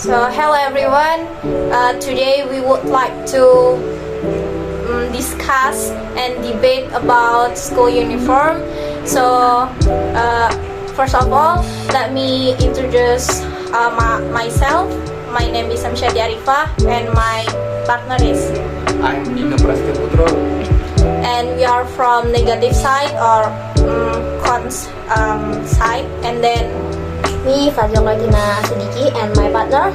So hello everyone. Today we would like to discuss and debate about school uniform. So first of all, let me introduce myself. My name is Amsyadi Arifah and my partner is I'm Dino Prasetyo Putro. And we are from negative side or cons side, and then Me, Fazla Martina Sidiki, and my partner,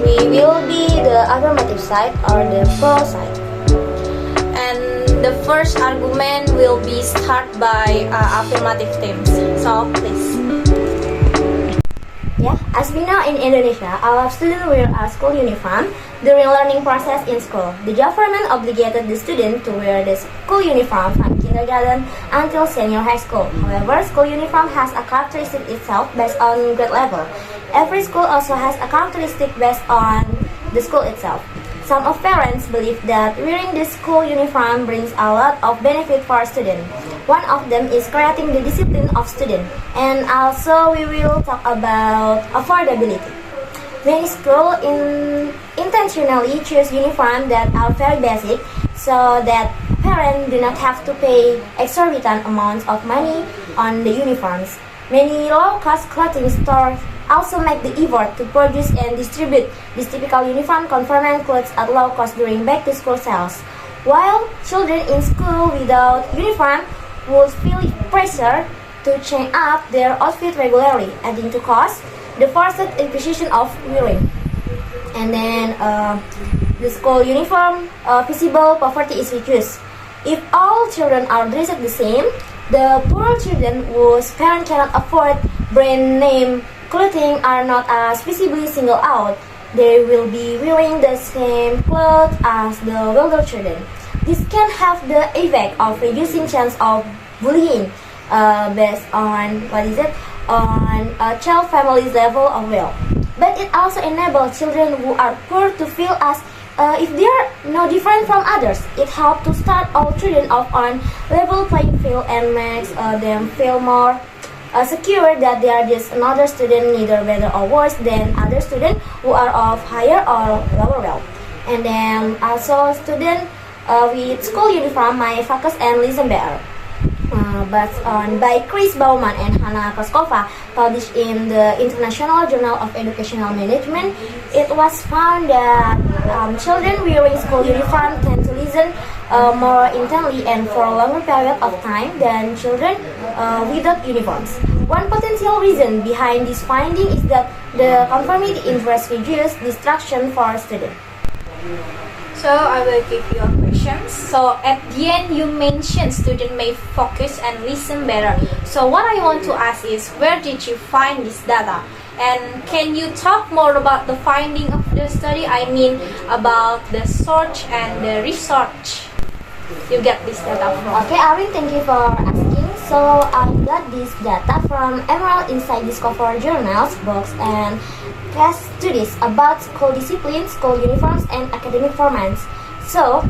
we will be the affirmative side or the pro side. and the first argument will be start by affirmative themes. So please. Yeah, as we know in Indonesia, our students wear a school uniform during learning process in school. The government obligated the student to wear the school uniform from kindergarten until senior high school. However, school uniform has a characteristic itself based on grade level. Every school also has a characteristic based on the school itself. Some of parents believe that wearing the school uniform brings a lot of benefit for students. One of them is creating the discipline of students, and also we will talk about affordability. Many schools intentionally choose uniforms that are very basic so that parents do not have to pay exorbitant amounts of money on the uniforms. Many low-cost clothing stores also make the effort to produce and distribute these typical uniform conformant clothes at low cost during back-to-school sales. While children in school without uniform would feel pressure to change up their outfit regularly, adding to cost the forced acquisition of wearing. And then the school uniform visible poverty is reduced. If all children are dressed the same, the poor children whose parents cannot afford brand name clothing are not as visibly singled out. They will be wearing the same clothes as the wealthy children. This can have the effect of reducing chance of bullying based on on a child family's level of wealth. But it also enables children who are poor to feel as if they are no different from others. It helps to start all children off on level playing field and makes them feel more secure that they are just another student, neither better or worse than other students who are of higher or lower wealth. And then also students with school uniform may focus and listen better. But by Chris Bauman and Hannah Koskova, published in the International Journal of Educational Management, it was found that children wearing school uniform tend to listen more intently and for a longer period of time than children without uniforms. One potential reason behind this finding is that the conformity in dress reduces distraction for students. So I will give you a question. So at the end you mentioned students may focus and listen better. So what I want to ask is, where did you find this data? And can you talk more about the finding of the study? I mean about the search and the research you get this data from. Okay, Arin, thank you for asking. So I got this data from Emerald Insight Discover journals, books, and case studies about school discipline, school uniforms, and academic performance. So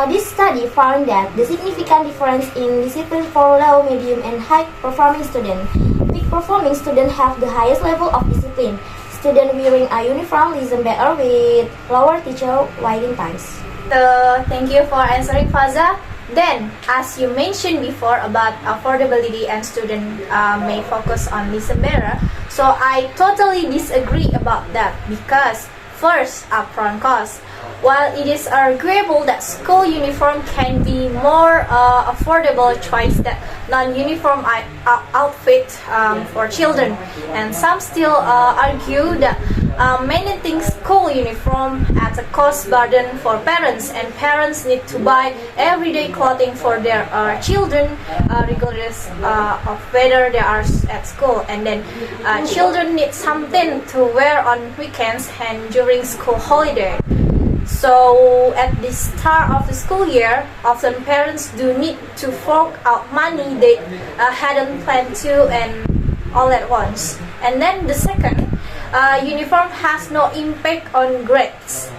this study found that the significant difference in discipline for low, medium, and high performing students. Peak performing students have the highest level of discipline. Students wearing a uniform listen better with lower teacher waiting times. So thank you for answering, Faza. Then, as you mentioned before about affordability and students may focus on listen better, so I totally disagree about that because first, upfront cost. While it is arguable that school uniform can be more affordable choice than non-uniform outfit for children, and some still argue that maintaining school uniform at a cost burden for parents, and parents need to buy everyday clothing for their children regardless of whether they are at school, and then children need something to wear on weekends and during school holiday. So at the start of the school year, often parents do need to fork out money they hadn't planned to and all at once. And then the second, uniform has no impact on grades.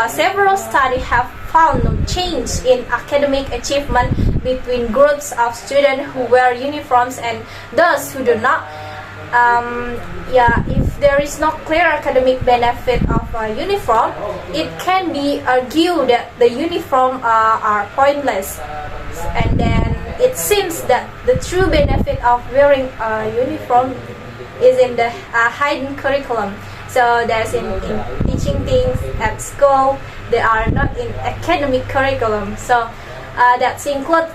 Several studies have found no change in academic achievement between groups of students who wear uniforms and those who do not. If there is no clear academic benefit of a uniform, it can be argued that the uniform are pointless. And then it seems that the true benefit of wearing a uniform is in the hidden curriculum. So there's in teaching things at school, they are not in academic curriculum. So that include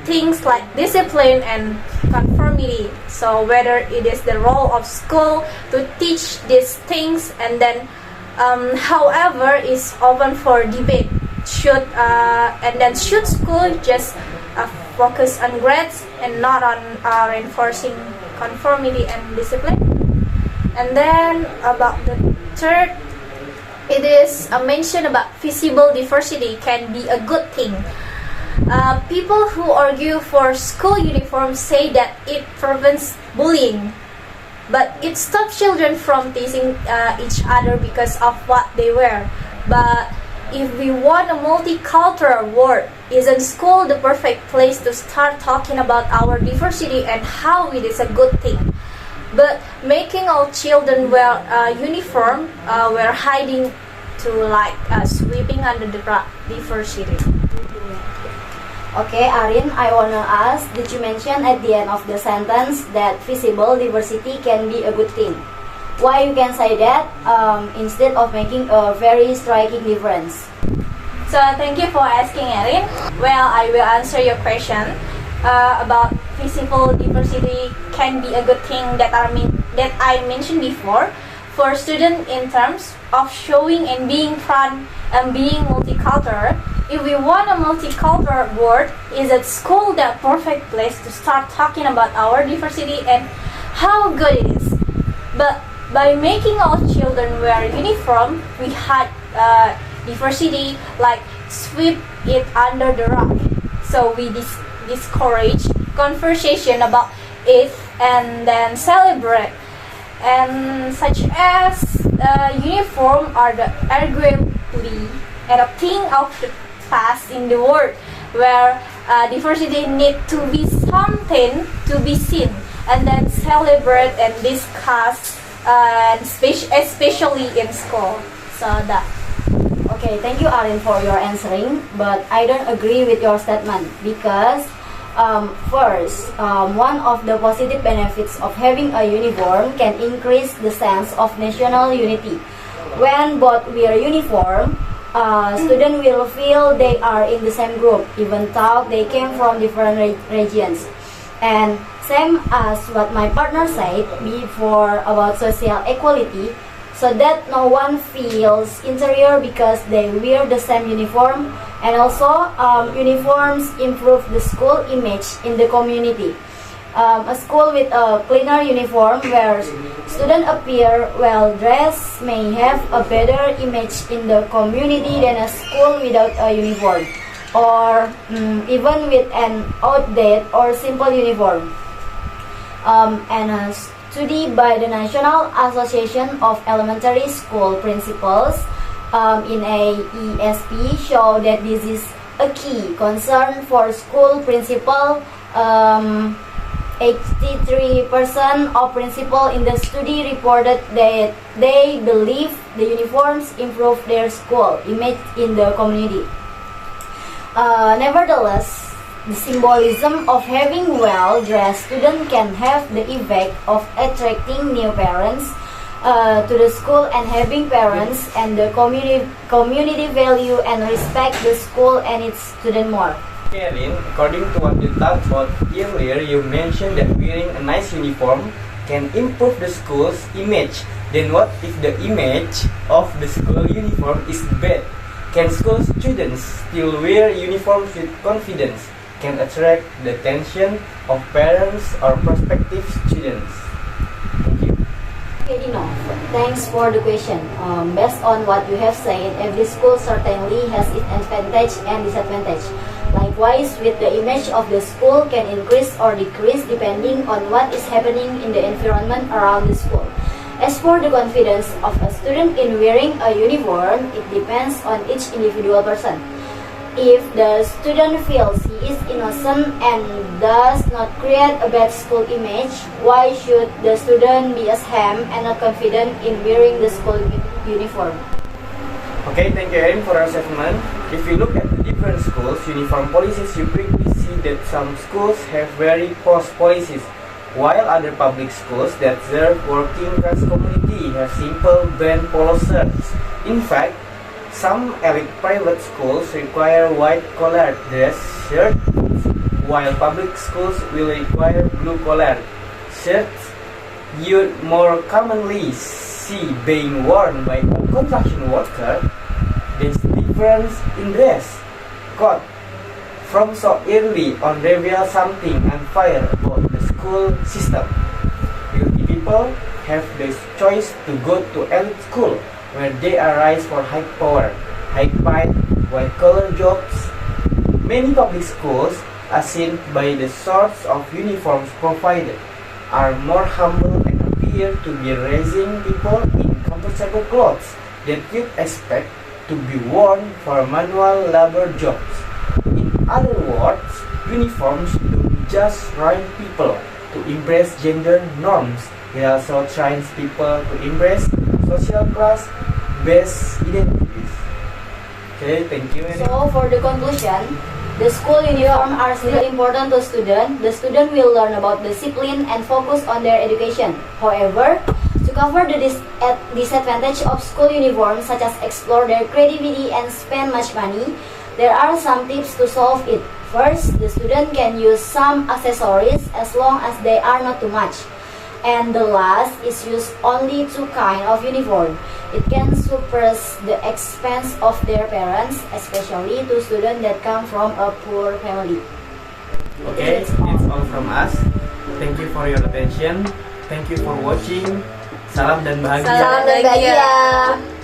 things like discipline and conformity. So whether it is the role of school to teach these things, and then however is open for debate. Should school just focus on grades and not on reinforcing conformity and discipline? And then about the third, it is a mention about visible diversity can be a good thing. People who argue for school uniforms say that it prevents bullying, but it stops children from teasing each other because of what they wear. But if we want a multicultural world, isn't school the perfect place to start talking about our diversity and how it is a good thing? But making all children wear a uniform, we're hiding to sweeping under the rug diversity. Okay, Arin, I wanna ask, did you mention at the end of the sentence that visible diversity can be a good thing? Why you can say that instead of making a very striking difference? So thank you for asking, Erin. Well, I will answer your question about visible diversity can be a good thing that I mentioned before for students in terms of showing and being proud and being multicultural. If we want a multicultural world, is at school the perfect place to start talking about our diversity and how good it is. But by making all children wear uniform, we hide diversity, like sweep it under the rug. So we discourage conversation about it and then celebrate. And such as uniform are the arguably a thing of the past in the world, where diversity need to be something to be seen and then celebrate and discuss, especially in school. So that. Okay, thank you, Arin, for your answering, but I don't agree with your statement because first, one of the positive benefits of having a uniform can increase the sense of national unity. When both wear uniform, students will feel they are in the same group, even though they came from different regions. And same as what my partner said before about social equality, so that no one feels inferior because they wear the same uniform. And also, uniforms improve the school image in the community. A school with a cleaner uniform where students appear well dressed may have a better image in the community than a school without a uniform, or even with an outdated or simple uniform. And a study by the National Association of Elementary School Principals in AESP show that this is a key concern for school principal. 83% of principals in the study reported that they believe the uniforms improve their school image in the community. Nevertheless, the symbolism of having well-dressed students can have the effect of attracting new parents to the school and having parents and the community value and respect the school and its students more. Karen, according to what you talked about earlier, you mentioned that wearing a nice uniform can improve the school's image. Then what if the image of the school uniform is bad? Can school students still wear uniforms with confidence? Can attract the attention of parents or prospective students? Thank you. Okay, Dino, thanks for the question. Based on what you have said, every school certainly has its advantage and disadvantage. Likewise, with the image of the school can increase or decrease depending on what is happening in the environment around the school. As for the confidence of a student in wearing a uniform, it depends on each individual person. If the student feels he is innocent and does not create a bad school image, why should the student be ashamed and not confident in wearing the school uniform? Okay, thank you Erin for your assessment. If you look at the different schools' uniform policies, you quickly see that some schools have very posh policies, while other public schools that serve working class community have simple brand polo shirts. In fact, some elite private schools require white-collared dress shirts, while public schools will require blue-collared shirts. You more commonly see being worn by a construction worker. This difference in dress code from so early on reveal something unfair about the school system. Wealthy people have the choice to go to elite school where they are raised for high power, high paid, white-collar jobs. Many public schools, as seen by the sorts of uniforms provided, are more humble and appear to be raising people in comfortable clothes that you'd expect to be worn for manual labor jobs. In other words, uniforms don't just train people to embrace gender norms, it also trains people to embrace social class-based identities. Okay, thank you. Erin. So, for the conclusion, the school uniform are still important to students. The student will learn about discipline and focus on their education. However, to cover the disadvantage of school uniforms, such as explore their creativity and spend much money, there are some tips to solve it. First, the student can use some accessories as long as they are not too much. And the last is use only two kind of uniform. It can suppress the expense of their parents, especially to students that come from a poor family. Okay, it's all from us. Thank you for your attention. Thank you for watching. Salam dan bahagia. Salam dan bahagia.